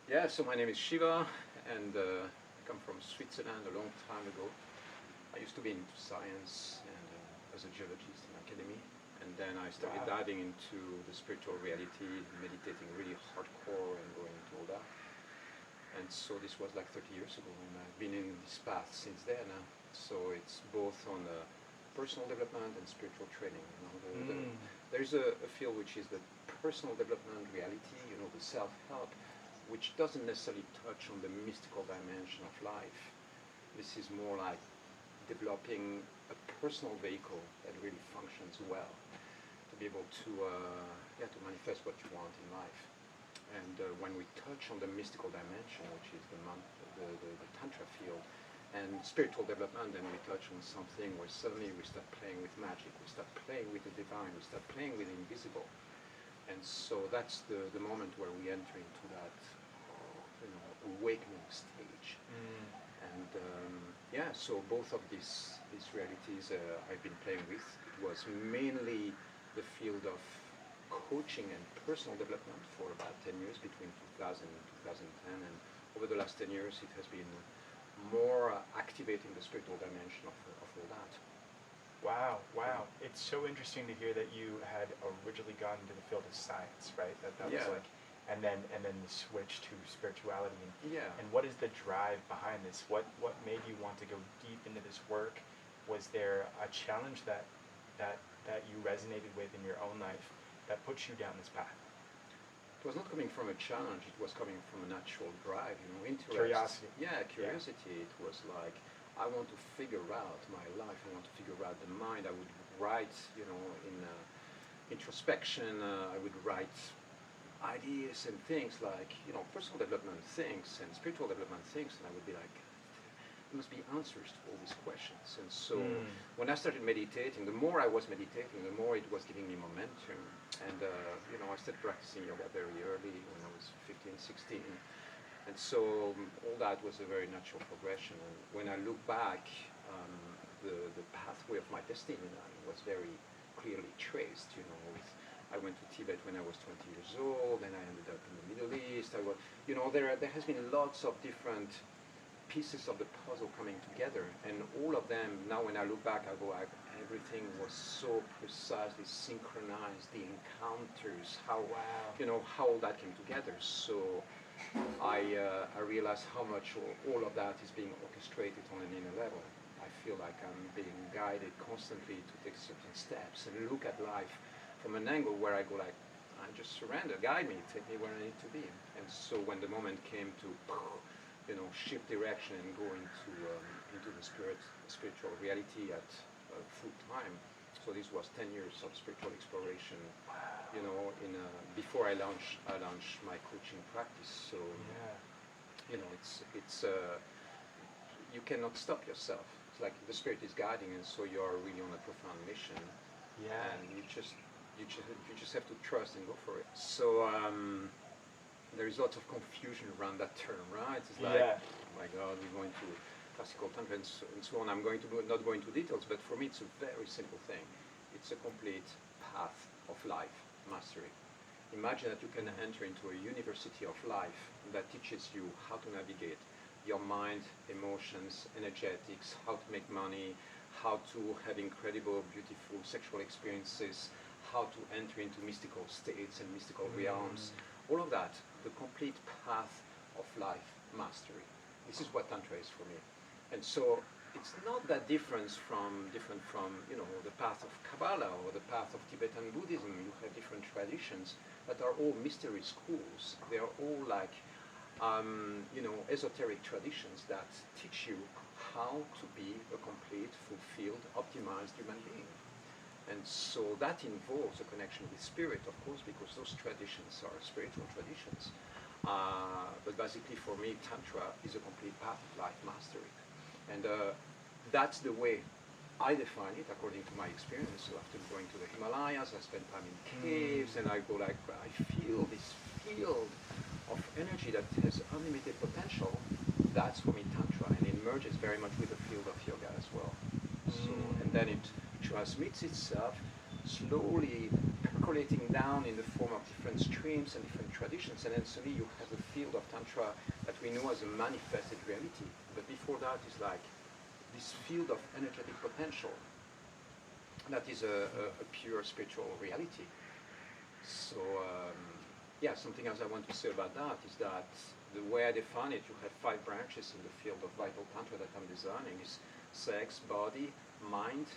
Yeah, so my name is Shiva, and I come from Switzerland a long time ago. I used to be into science and as a geologist in academy, and then I started diving into the spiritual reality, meditating really hardcore and going into all that. And so this was like 30 years ago, and I've been in this path since then. So it's both on personal development and spiritual training. There's a field which is the personal development reality, the self-help, which doesn't necessarily touch on the mystical dimension of life. This is more like developing a personal vehicle that really functions well to be able to manifest what you want in life. And when we touch on the mystical dimension, which is the Tantra field, and spiritual development, then we touch on something where suddenly we start playing with magic, we start playing with the divine, we start playing with the invisible. And so that's the moment where we enter into that awakening stage. And so both of these realities I've been playing with. It was mainly the field of coaching and personal development for about 10 years, between 2000 and 2010, and over the last 10 years it has been more activating the spiritual dimension of all that. Wow. It's so interesting to hear that you had originally gone into the field of science, right? That was like, and then the switch to spirituality. And what is the drive behind this? What made you want to go deep into this work? Was there a challenge that you resonated with in your own life that puts you down this path? It was not coming from a challenge, it was coming from a natural drive, interest. Curiosity. Yeah, curiosity. It was like, I want to figure out my life, I want to figure out the mind. I would write, in introspection, I would write ideas and things like, personal development things and spiritual development things, and I would be like, there must be answers to all these questions. And so when I started meditating, the more I was meditating, the more it was giving me momentum. And I started practicing yoga very early when I was 15, 16. And so all that was a very natural progression. And when I look back, the pathway of my destiny was very clearly traced. I went to Tibet when I was 20 years old, and I ended up in the Middle East. There has been lots of different pieces of the puzzle coming together, and all of them, now when I look back, I go, everything was so precisely synchronized, the encounters, how all that came together. So I realized how much all of that is being orchestrated on an inner level. I feel like I'm being guided constantly to take certain steps and look at life from an angle where I go like, I just surrender, guide me, take me where I need to be. And so when the moment came to shift direction and go into the spiritual reality at full time. So this was 10 years of spiritual exploration. Before I launched my coaching practice. So it's you cannot stop yourself. It's like the spirit is guiding, and so you are really on a profound mission. And you just have to trust and go for it. So there is lots of confusion around that term, right? It's like, oh my God, we're going to classical Tantra and so on. I'm not going into details, but for me it's a very simple thing. It's a complete path of life mastery. Imagine that you can enter into a university of life that teaches you how to navigate your mind, emotions, energetics, how to make money, how to have incredible, beautiful sexual experiences, how to enter into mystical states and mystical realms. All of that, the complete path of life mastery. This is what Tantra is for me. And so it's not that different from the path of Kabbalah or the path of Tibetan Buddhism. You have different traditions that are all mystery schools. They are all like esoteric traditions that teach you how to be a complete, fulfilled, optimized human being. And so that involves a connection with spirit, of course, because those traditions are spiritual traditions. But basically for me, Tantra is a complete path of life mastery. And that's the way I define it according to my experience. So after going to the Himalayas, I spent time in caves, and I go like, I feel this field of energy that has unlimited potential. That's for me Tantra, and it merges very much with the field of yoga as well. So, and then it transmits itself slowly percolating down in the form of different streams and different traditions, and then suddenly you have a field of Tantra Tantra that we know as a manifested reality. But before that is like this field of energetic potential that is a pure spiritual reality. So yeah, something else I want to say about that is that the way I define it, you have 5 branches in the field of vital tantra that I'm designing is sex, body, mind.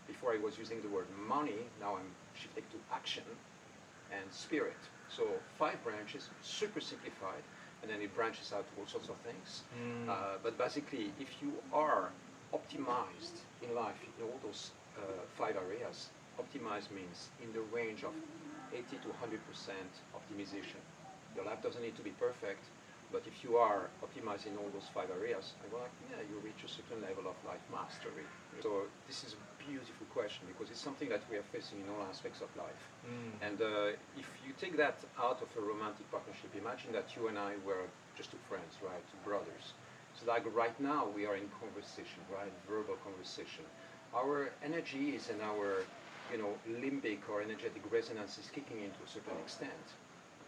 Before I was using the word money, now I'm shifting to action, and spirit. So 5 branches, super simplified, and then it branches out to all sorts of things. But basically, if you are optimized in life in all those 5 areas, optimized means in the range of 80 to 100% optimization. Your life doesn't need to be perfect, but if you are optimized in all those 5 areas, I go like, yeah, you reach a certain level of life mastery. So this is a beautiful question because it's something that we are facing in all aspects of life. And if you take that out of a romantic partnership, imagine that you and I were just 2 friends, right, 2 brothers. So like right now we are in conversation, right, verbal conversation. Our energy is in our, limbic or energetic resonance is kicking into a certain extent.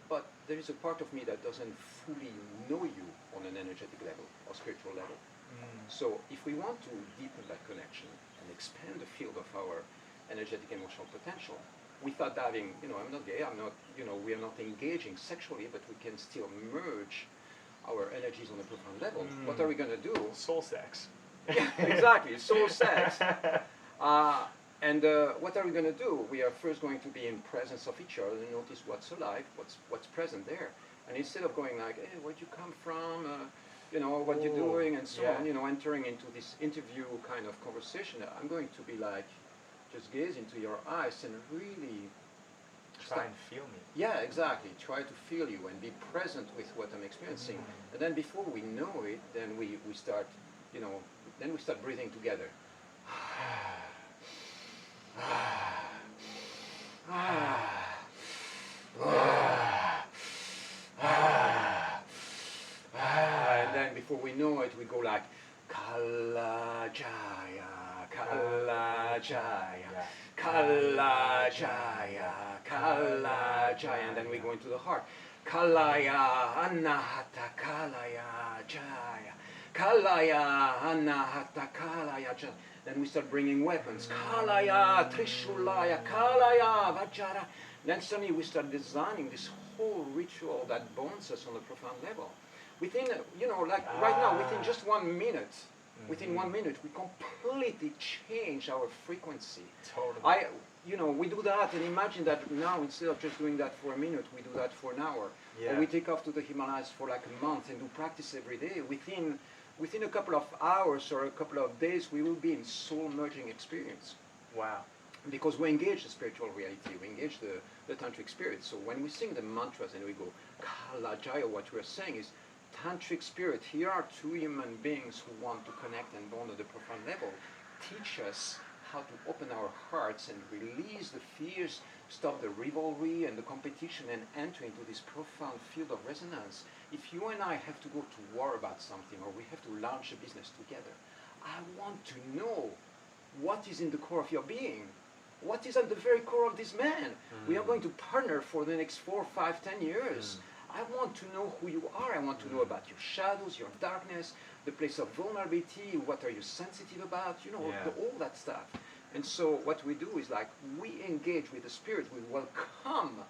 But there is a part of me that doesn't fully know you on an energetic level or spiritual level. So if we want to deepen that connection and expand the field of our energetic emotional potential, without having, I'm not gay, I'm not, we are not engaging sexually, but we can still merge our energies on a profound level. What are we going to do? Soul sex. Yeah, exactly, soul sex. And what are we going to do? We are first going to be in presence of each other and notice what's alive, what's present there. And instead of going like, hey, where'd you come from? What you're doing and so on, entering into this interview kind of conversation, I'm going to be like, just gaze into your eyes and really try and feel me. Yeah, exactly. Try to feel you and be present with what I'm experiencing. And then before we know it, then we start, then we start breathing together. And then before we know it, we go like Kala Jaya, Kala Jaya, Kala Jaya, Kala Jaya, and then we go into the heart. Kalaya Anahata Kalaya Jaya, Kalaya Anahata Kalaya Jaya. Then we start bringing weapons. Kalaya, Trishulaya, Kalaya, Vajara. Then suddenly we start designing this whole ritual that bonds us on a profound level. Within, right now, within just 1 minute, within 1 minute, we completely change our frequency. Totally. We do that, and imagine that now, instead of just doing that for a minute, we do that for an hour. Yeah. Or we take off to the Himalayas for like a month and do practice every day. Within a couple of hours or a couple of days, we will be in soul-merging experience. Wow. Because we engage the spiritual reality, we engage the tantric spirit. So when we sing the mantras and we go, Kala Jaya, what we're saying is, tantric spirit, here are 2 human beings who want to connect and bond at a profound level. Teach us how to open our hearts and release the fears, stop the rivalry and the competition, and enter into this profound field of resonance. If you and I have to go to war about something, or we have to launch a business together, I want to know what is in the core of your being. What is at the very core of this man? We are going to partner for the next 4, 5, 10 years. I want to know who you are. I want to know about your shadows, your darkness, the place of vulnerability, what are you sensitive about, all that stuff. And so what we do is like, we engage with the spirit, we welcome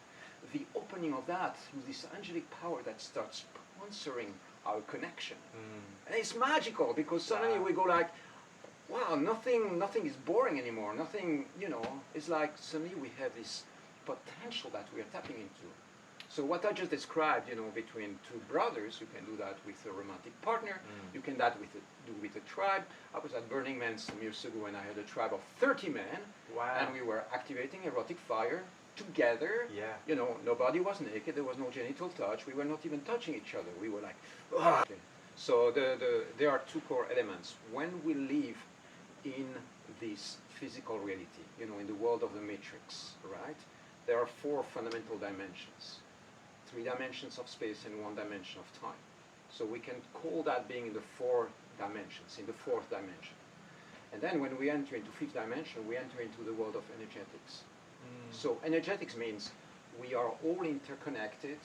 the opening of that through this angelic power that starts sponsoring our connection. And it's magical because suddenly we go like, wow, nothing is boring anymore. Nothing, it's like suddenly we have this potential that we are tapping into. So what I just described, between 2 brothers, you can do that with a romantic partner. You can do with a tribe. I was at Burning Man some years ago and I had a tribe of 30 men. Wow. And we were activating erotic fire together. Yeah. Nobody was naked. There was no genital touch. We were not even touching each other. We were like, ugh. So there are 2 core elements. When we live in this physical reality, in the world of the matrix, right? There are 4 fundamental dimensions. 3 dimensions of space and 1 dimension of time. So we can call that being in the 4 dimensions, in the 4th dimension. And then when we enter into 5th dimension, we enter into the world of energetics. So energetics means we are all interconnected.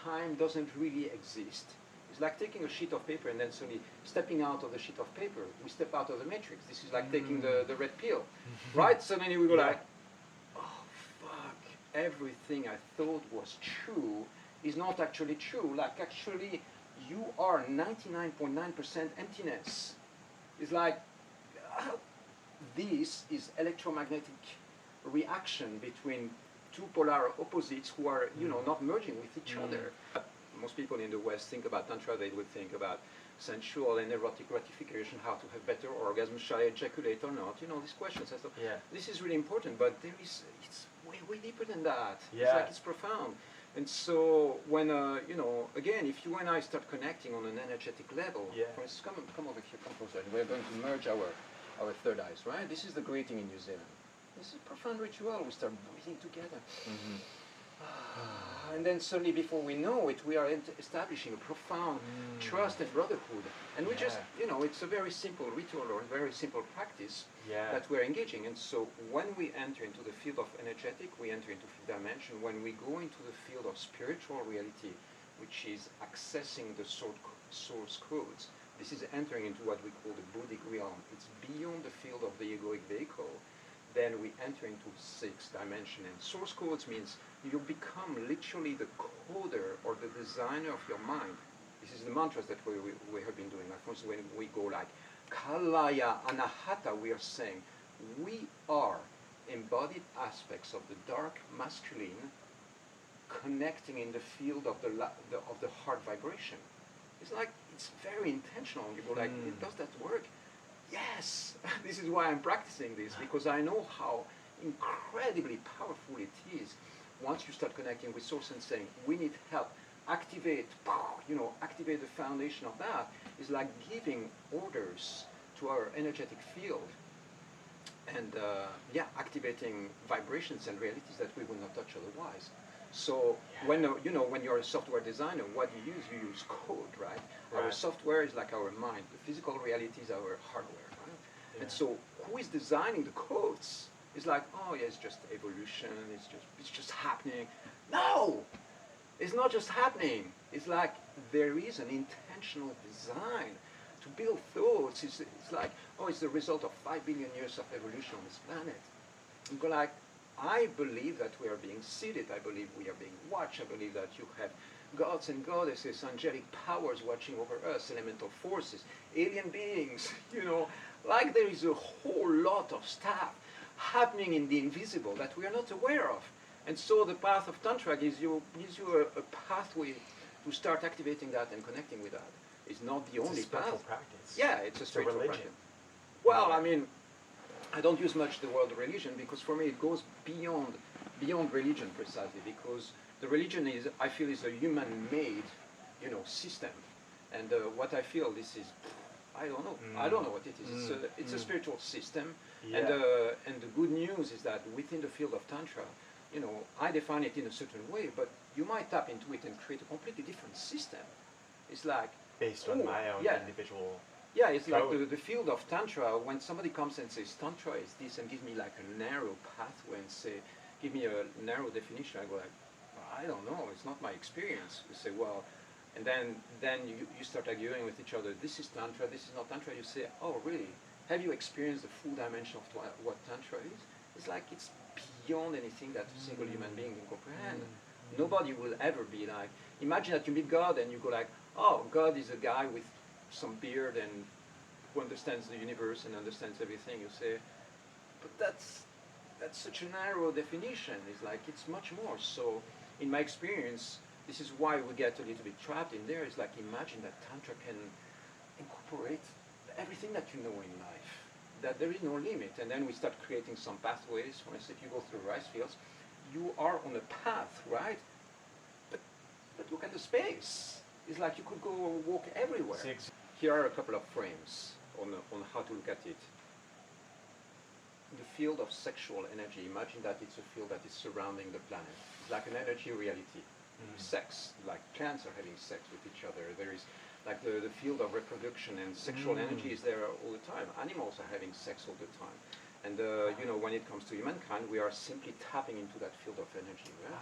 time doesn't really exist. It's like taking a sheet of paper and then suddenly stepping out of the sheet of paper. We step out of the matrix. This is like taking the red pill, right? Suddenly we go like, oh fuck, everything I thought was true is not actually true. Like actually, you are 99.9% emptiness. It's like, this is electromagnetic reaction between two polar opposites who are, not merging with each other. Most people in the West think about Tantra, they would think about sensual and erotic gratification, how to have better orgasm, shall I ejaculate or not? These questions. I thought, this is really important, but it's way, way deeper than that. Yeah. It's like it's profound. And so when, again, if you and I start connecting on an energetic level, for instance, come over here, come closer, and we're going to merge our third eyes, right? This is the greeting in New Zealand. This is a profound ritual. We start breathing together. And then suddenly, before we know it, we are establishing a profound trust and brotherhood. And we just, it's a very simple ritual or a very simple practice that we're engaging. And so when we enter into the field of energetic, we enter into fifth dimension. When we go into the field of spiritual reality, which is accessing the source codes, this is entering into what we call the Buddhic realm. It's beyond the field of the egoic vehicle. Then we enter into sixth dimension. And source codes means you become literally the coder or the designer of your mind. This is the mantras that we have been doing. Like for instance, when we go like Kalaya Anahata, we are saying we are embodied aspects of the dark masculine connecting in the field of the heart vibration. It's like, it's very intentional. You go like, does that work? Yes, this is why I'm practicing this, because I know how incredibly powerful it is once you start connecting with source and saying, we need help, activate the foundation of that. Is like giving orders to our energetic field and activating vibrations and realities that we will not touch otherwise. So when you're a software designer, what you use code, right? Our software is like our mind. The physical reality is our hardware, right? And so who is designing the codes? It's like, oh yeah, it's just evolution. It's just happening. No, it's not just happening. It's like there is an intentional design to build thoughts. It's like, oh, it's the result of 5 billion years of evolution on this planet. You go like, I believe that we are being seeded. I believe we are being watched. I believe that you have gods and goddesses, angelic powers watching over us, elemental forces, alien beings, like there is a whole lot of stuff happening in the invisible that we are not aware of. And so the path of Tantra gives you a pathway to start activating that and connecting with that. It's not the only path. It's a spiritual practice. Yeah, it's a spiritual religion. practice. Well, I mean, I don't use much the word religion because for me it goes beyond religion precisely, because the religion is, I feel, is a human-made, system. And what I feel, this is, I don't know. I don't know what it is. It's a spiritual system. Yeah. And the good news is that within the field of Tantra, I define it in a certain way, but you might tap into it and create a completely different system. It's like based on my own individual. Yeah, it's like the field of Tantra. When somebody comes and says Tantra is this and gives me like a narrow pathway and give me a narrow definition, I go like, I don't know. It's not my experience. You say, well, and then you start arguing with each other. This is Tantra. This is not Tantra. You say, oh, really? Have you experienced the full dimension of what Tantra is? It's like it's beyond anything that a single human being can comprehend. Nobody will ever be like. Imagine that you meet God and you go like, oh, God is a guy with some beard and who understands the universe and understands everything. You say, but that's such a narrow definition. It's like it's much more. So, in my experience, this is why we get a little bit trapped in there. It's like, imagine that Tantra can incorporate everything that you know in life, that there is no limit. And then we start creating some pathways. For instance, if you go through rice fields, you are on a path, right? But look at the space. It's like you could go walk everywhere. Here are a couple of frames on how to look at it. The field of sexual energy, imagine that it's a field that is surrounding the planet. It's like an energy reality. Sex, like plants are having sex with each other. There is like the field of reproduction, and sexual energy is there all the time. Animals are having sex all the time. And when it comes to humankind, we are simply tapping into that field of energy. Right?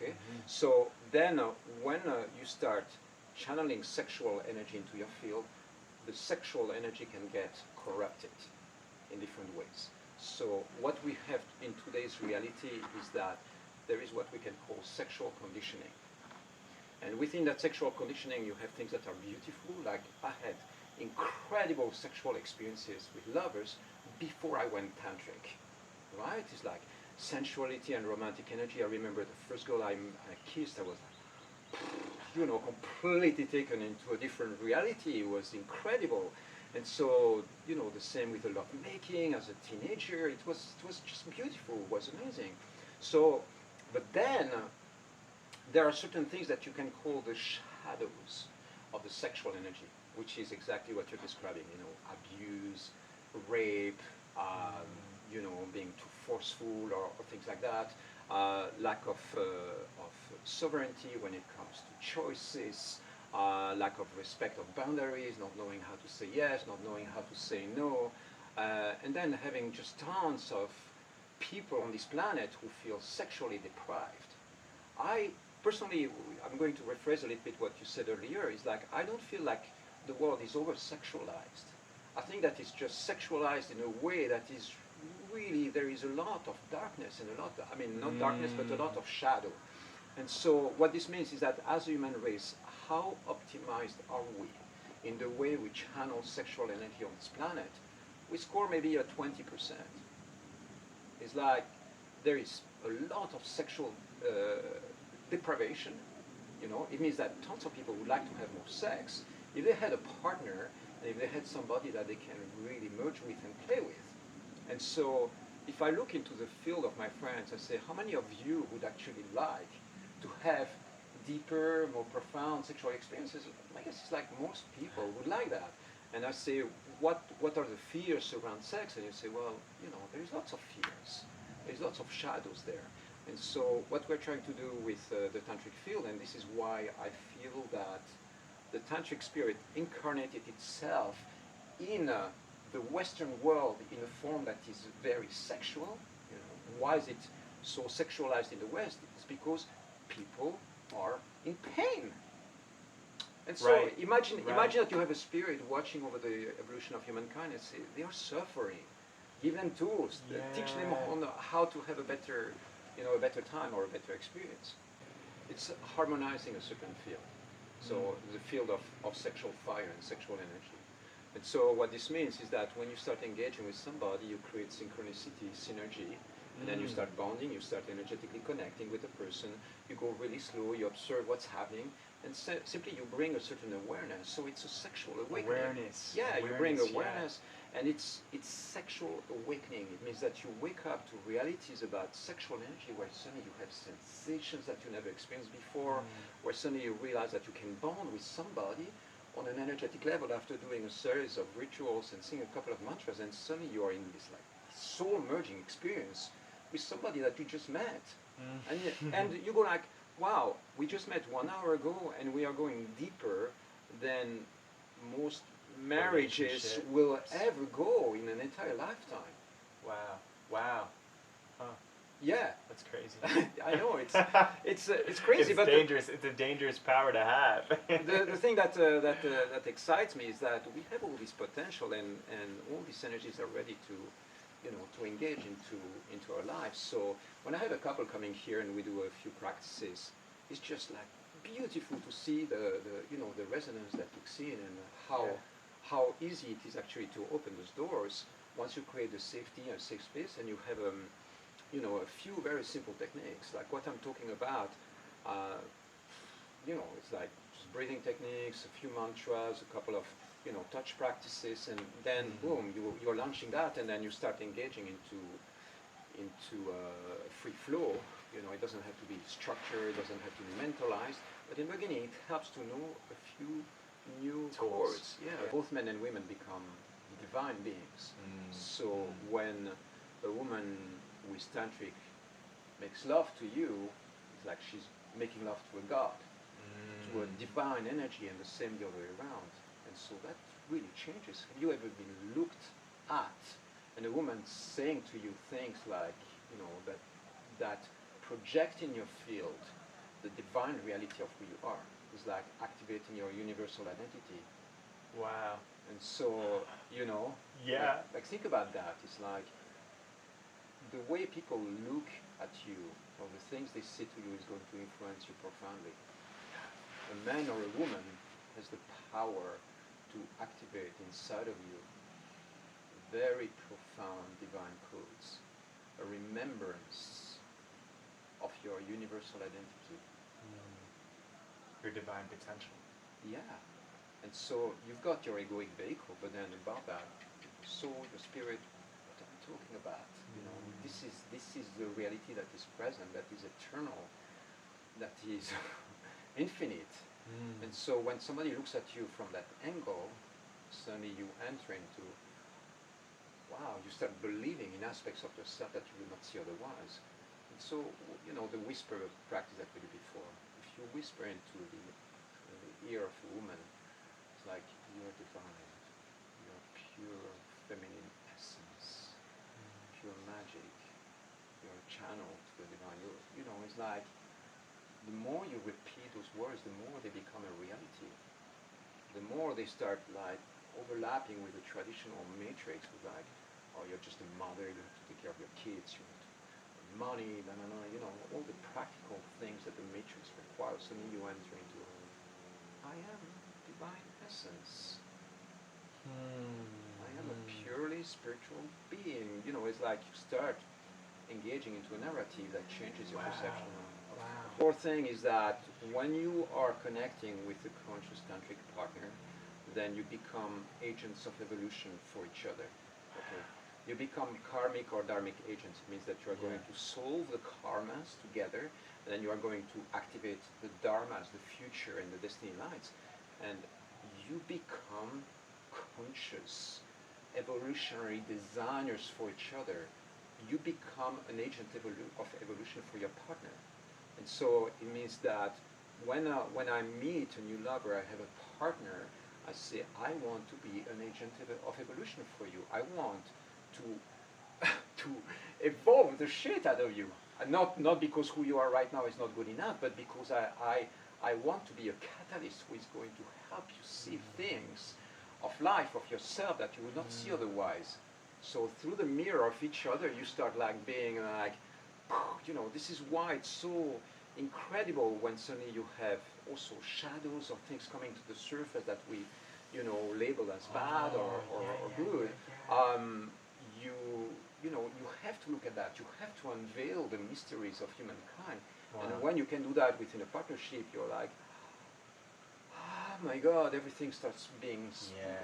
Okay, so then when you start channeling sexual energy into your field, the sexual energy can get corrupted in different ways. So what we have in today's reality is that there is what we can call sexual conditioning. And within that sexual conditioning, you have things that are beautiful, like I had incredible sexual experiences with lovers before I went tantric, right? It's like sensuality and romantic energy. I remember the first girl I kissed, I was completely taken into a different reality. It was incredible. And so, the same with the love making as a teenager. It was just beautiful. It was amazing. So, but then there are certain things that you can call the shadows of the sexual energy, which is exactly what you're describing. Abuse, rape, being too forceful or things like that. Lack of sovereignty when it comes to choices, lack of respect of boundaries, not knowing how to say yes, not knowing how to say no, and then having just tons of people on this planet who feel sexually deprived. I personally, I'm going to rephrase a little bit what you said earlier, is like I don't feel like the world is over-sexualized. I think that it's just sexualized in a way that is really, there is a lot of darkness and not darkness, but a lot of shadow. And so what this means is that as a human race, how optimized are we in the way we channel sexual energy on this planet? We score maybe a 20%. It's like there is a lot of sexual deprivation. It means that tons of people would like to have more sex. If they had a partner, and if they had somebody that they can really merge with and play with. And so if I look into the field of my friends, I say, how many of you would actually like to have deeper, more profound sexual experiences? I guess it's like most people would like that. And I say, what are the fears around sex? And you say, well, there's lots of fears. There's lots of shadows there. And so what we're trying to do with the tantric field, and this is why I feel that the tantric spirit incarnated itself in the Western world in a form that is very sexual. Why is it so sexualized in the West? It's because people are in pain. And so imagine that you have a spirit watching over the evolution of humankind and say, they are suffering. Give them tools. Teach them on how to have a better time or a better experience. It's harmonizing a certain field. So the field of sexual fire and sexual energy. And so what this means is that when you start engaging with somebody, you create synchronicity, synergy, and then you start bonding, you start energetically connecting with the person, you go really slow, you observe what's happening, and simply you bring a certain awareness. So it's a sexual awakening. Awareness. You bring awareness, and it's sexual awakening. It means that you wake up to realities about sexual energy where suddenly you have sensations that you never experienced before, where suddenly you realize that you can bond with somebody on an energetic level after doing a series of rituals and singing a couple of mantras, and suddenly you are in this like soul-merging experience with somebody that you just met. And you go like, wow, we just met 1 hour ago and we are going deeper than most marriages will ever go in an entire lifetime. Wow. Huh. Yeah, that's crazy. I know it's crazy, but dangerous. It's a dangerous power to have. the thing that excites me is that we have all this potential and all these energies are ready to engage into our lives. So when I have a couple coming here and we do a few practices, it's just like beautiful to see the resonance that kicks in and how easy it is actually to open those doors once you create the safety and safe space and you have a few very simple techniques like what I'm talking about. It's like just breathing techniques, a few mantras, a couple of touch practices, and then boom, you're launching that, and then you start engaging into free flow. It doesn't have to be structured, it doesn't have to be mentalized, but in the beginning it helps to know a few new chords. Both men and women become divine beings. So when a woman who is tantric makes love to you, it's like she's making love to a god, to a divine energy, and the same the other way around. And so that really changes. Have you ever been looked at and a woman saying to you things like, that project in your field the divine reality of who you are. It's like activating your universal identity. Wow. And so, Yeah. like think about that. It's like the way people look at you or the things they say to you is going to influence you profoundly. A man or a woman has the power to activate inside of you very profound divine codes, a remembrance of your universal identity. Your divine potential. Yeah. And so you've got your egoic vehicle, but then above that, soul, your spirit, what am I talking about? This is the reality that is present, that is eternal, that is infinite. And so when somebody looks at you from that angle, suddenly you enter into, wow, you start believing in aspects of yourself that you would not see otherwise. And so, the whisper practice that we did before, if you whisper into the ear of a woman, it's like, you're divine, you're pure feminine essence, pure magic, you're a channel to the divine. It's like, the more you repeat those words, the more they become a reality. The more they start like overlapping with the traditional matrix, with like, oh, you're just a mother, you have to take care of your kids, you have money, all the practical things that the matrix requires. So then you enter into, I am divine essence. I am a purely spiritual being. It's like you start engaging into a narrative that changes your perception. The fourth thing is that when you are connecting with a conscious tantric partner, then you become agents of evolution for each other. Okay? You become karmic or dharmic agents. It means that you are going to solve the karmas together, and then you are going to activate the dharmas, the future, and the destiny lights, and you become conscious evolutionary designers for each other. You become an agent of evolution for your partner. And so it means that when I meet a new lover, I have a partner, I say, I want to be an agent of evolution for you. I want to to evolve the shit out of you. Not because who you are right now is not good enough, but because I want to be a catalyst who is going to help you see things of life, of yourself, that you would not see otherwise. So through the mirror of each other, you start like being like, this is why it's so incredible when suddenly you have also shadows or things coming to the surface that we, label as bad or good. You have to look at that. You have to unveil the mysteries of humankind. And when you can do that within a partnership, you're like, oh my God, everything starts being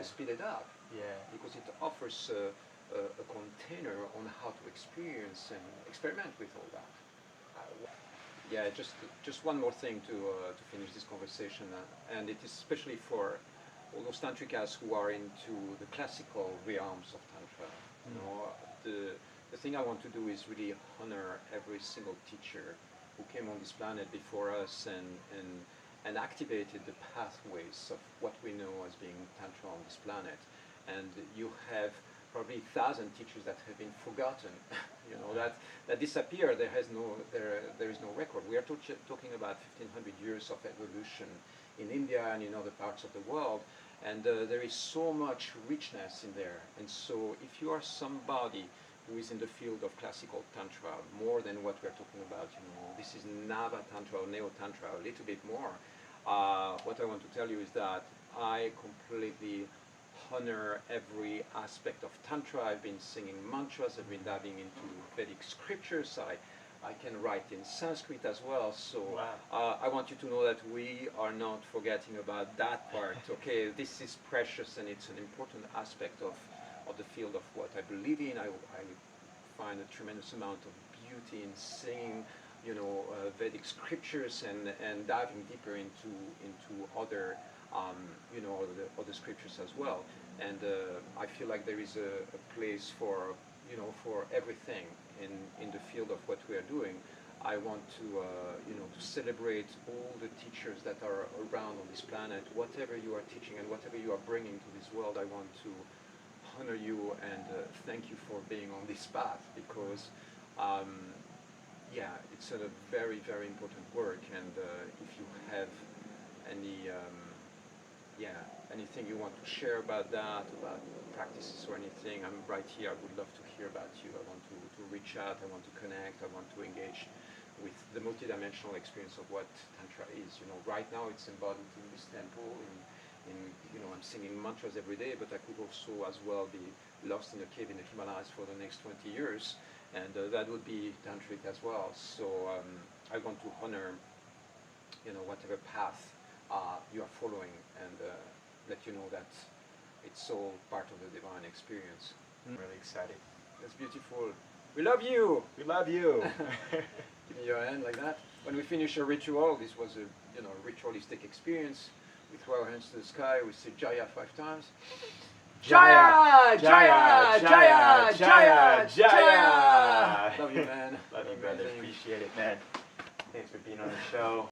speeded up. Because it offers a container on how to experience and experiment with all that. Just one more thing to finish this conversation, and it is especially for all those tantrikas who are into the classical realms of tantra. The thing I want to do is really honor every single teacher who came on this planet before us and activated the pathways of what we know as being tantra on this planet. And you have probably 1,000 teachers that have been forgotten, that disappear. There is no record. We are talking about 1,500 years of evolution in India and in other parts of the world, and there is so much richness in there. And so if you are somebody who is in the field of classical tantra, more than what we're talking about, this is Nava Tantra or Neo Tantra, a little bit more, what I want to tell you is that I completely honor every aspect of Tantra. I've been singing mantras, I've been diving into Vedic scriptures, I can write in Sanskrit as well, so I want you to know that we are not forgetting about that part, okay? This is precious and it's an important aspect of the field of what I believe in. I find a tremendous amount of beauty in singing, Vedic scriptures and diving deeper into other other scriptures as well. And I feel like there is a place for everything in the field of what we are doing. I want to celebrate all the teachers that are around on this planet. Whatever you are teaching and whatever you are bringing to this world, I want to honor you and thank you for being on this path, because yeah, it's a very, very important work. And if you have any, yeah, anything you want to share about that, about practices or anything, I'm right here. I would love to hear about you. I want to reach out. I want to connect. I want to engage with the multidimensional experience of what Tantra is. You know, right now it's embodied in this temple. You know, I'm singing mantras every day, but I could also as well be lost in a cave in the Himalayas for the next 20 years, and that would be tantric as well. So I want to honor, you know, whatever path you are following, and let you know that it's all part of the divine experience. I'm really excited. That's beautiful. We love you. We love you. Give me your hand like that. When we finish a ritual, this was a ritualistic experience. We throw our hands to the sky. We say Jaya 5 times. Jaya! Jaya! Jaya! Jaya! Jaya! Love you, man. Love you, brother. Appreciate it, man. Thanks for being on the show.